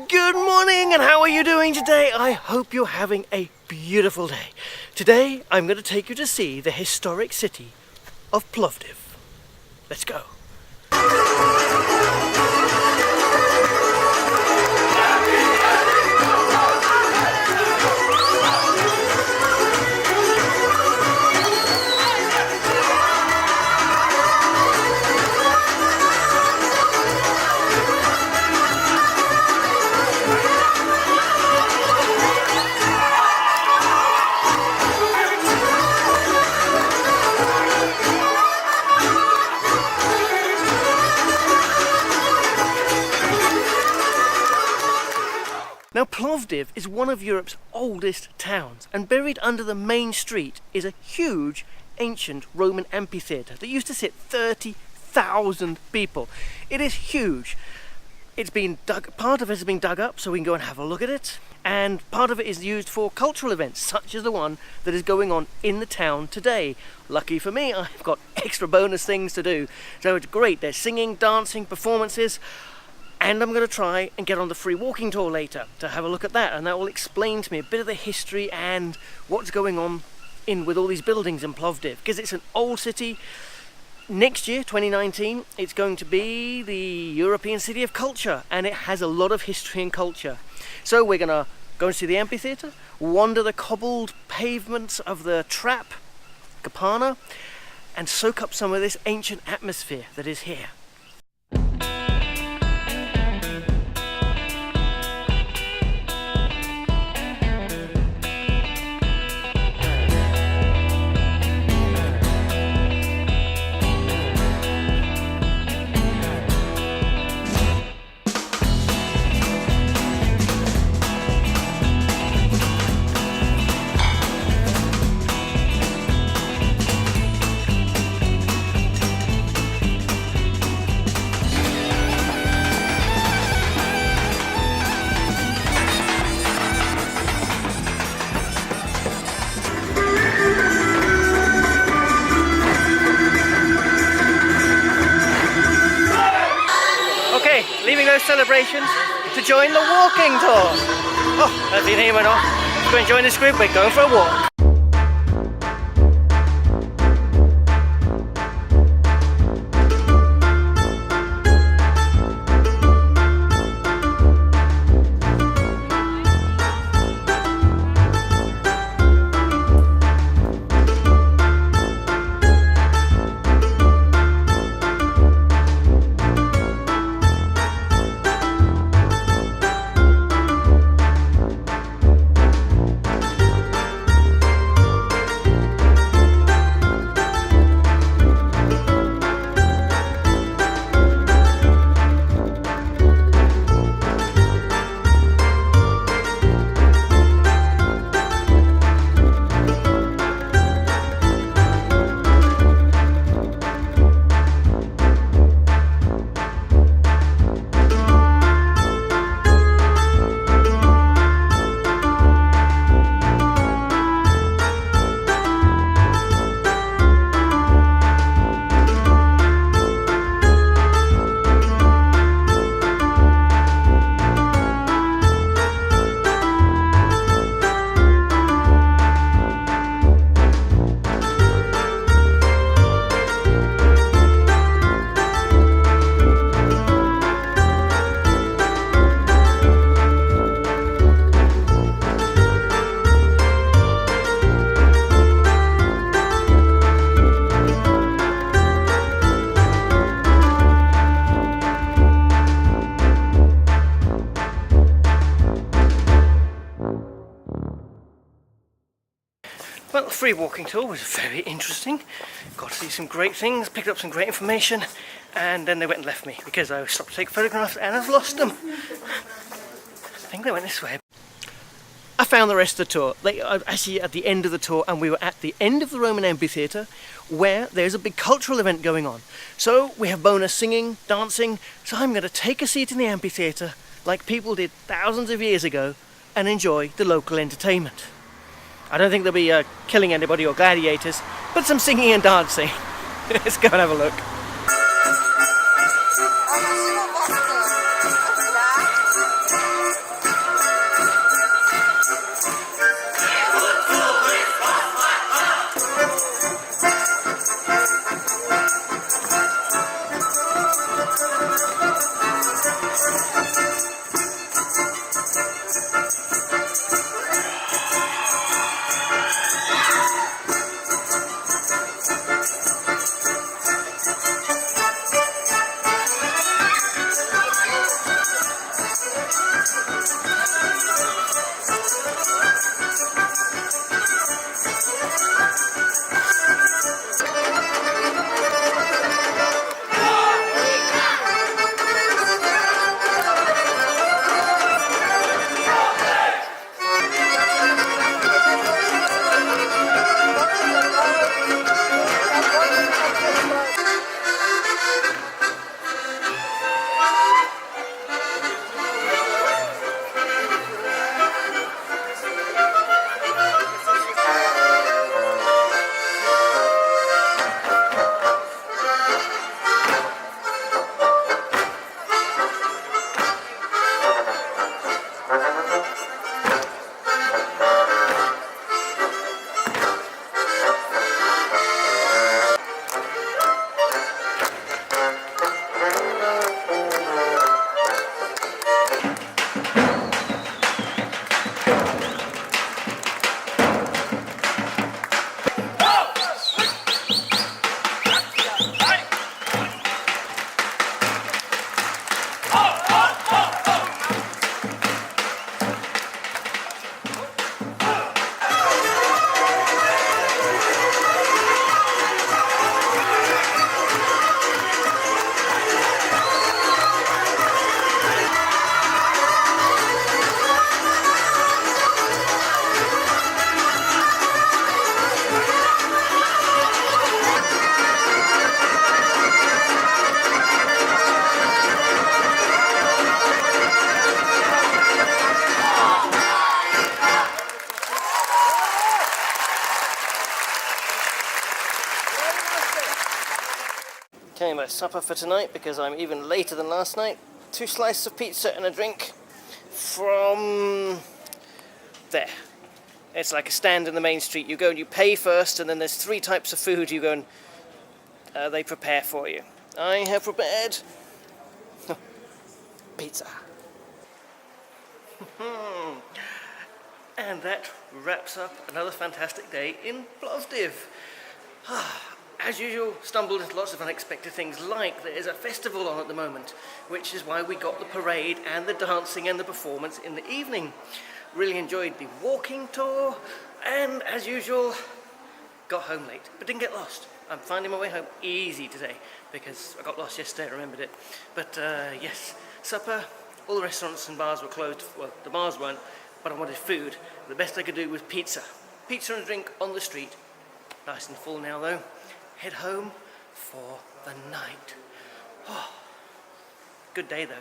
Good morning, and how are you doing today? I hope you're having a beautiful day. Today I'm going to take you to see the historic city of Plovdiv. Let's go. Now, Plovdiv is one of Europe's oldest towns, and buried under the main street is a huge ancient Roman amphitheater that used to sit 30,000 people. It is huge. It's been dug, part of it has been dug up so we can go and have a look at it, and part of it is used for cultural events such as the one that is going on in the town today. Lucky for me, I've got extra bonus things to do, so it's great. There's singing, dancing, performances. And I'm going to try and get on the free walking tour later to have a look at that, and that will explain to me a bit of the history and what's going on with all these buildings in Plovdiv, because it's an old city. Next year, 2019, it's going to be the European City of Culture, and it has a lot of history and culture. So we're going to go and see the amphitheatre, wander the cobbled pavements of the trap, Kapana, and soak up some of this ancient atmosphere that is here. Leaving those celebrations to join the walking tour. Oh, that's the name went off. Let's go and join this group. We're going for a walk. Well, the free walking tour was very interesting. Got to see some great things, picked up some great information, and then they went and left me because I stopped to take photographs and I've lost them. I think they went this way. I found the rest of the tour. Actually at the end of the tour, and we were at the end of the Roman Amphitheater where there's a big cultural event going on. So we have bonus singing, dancing, so I'm going to take a seat in the amphitheater like people did thousands of years ago and enjoy the local entertainment. I don't think they'll be killing anybody or gladiators, but some singing and dancing. Let's go and have a look. supper for tonight because I'm even later than last night. 2 slices of pizza and a drink from there. It's like a stand in the main street. You go and you pay first, and then there's 3 types of food you go and they prepare for you. I have prepared pizza. And that wraps up another fantastic day in Plovdiv. As usual, stumbled into lots of unexpected things, like there is a festival on at the moment, which is why we got the parade and the dancing and the performance in the evening. Really enjoyed the walking tour, and as usual, got home late, but didn't get lost. I'm finding my way home easy today, because I got lost yesterday, I remembered it. But yes, supper, all the restaurants and bars were closed. Well, the bars weren't, but I wanted food. The best I could do was pizza. Pizza and a drink on the street. Nice and full now though. Head home for the night. Oh, good day though.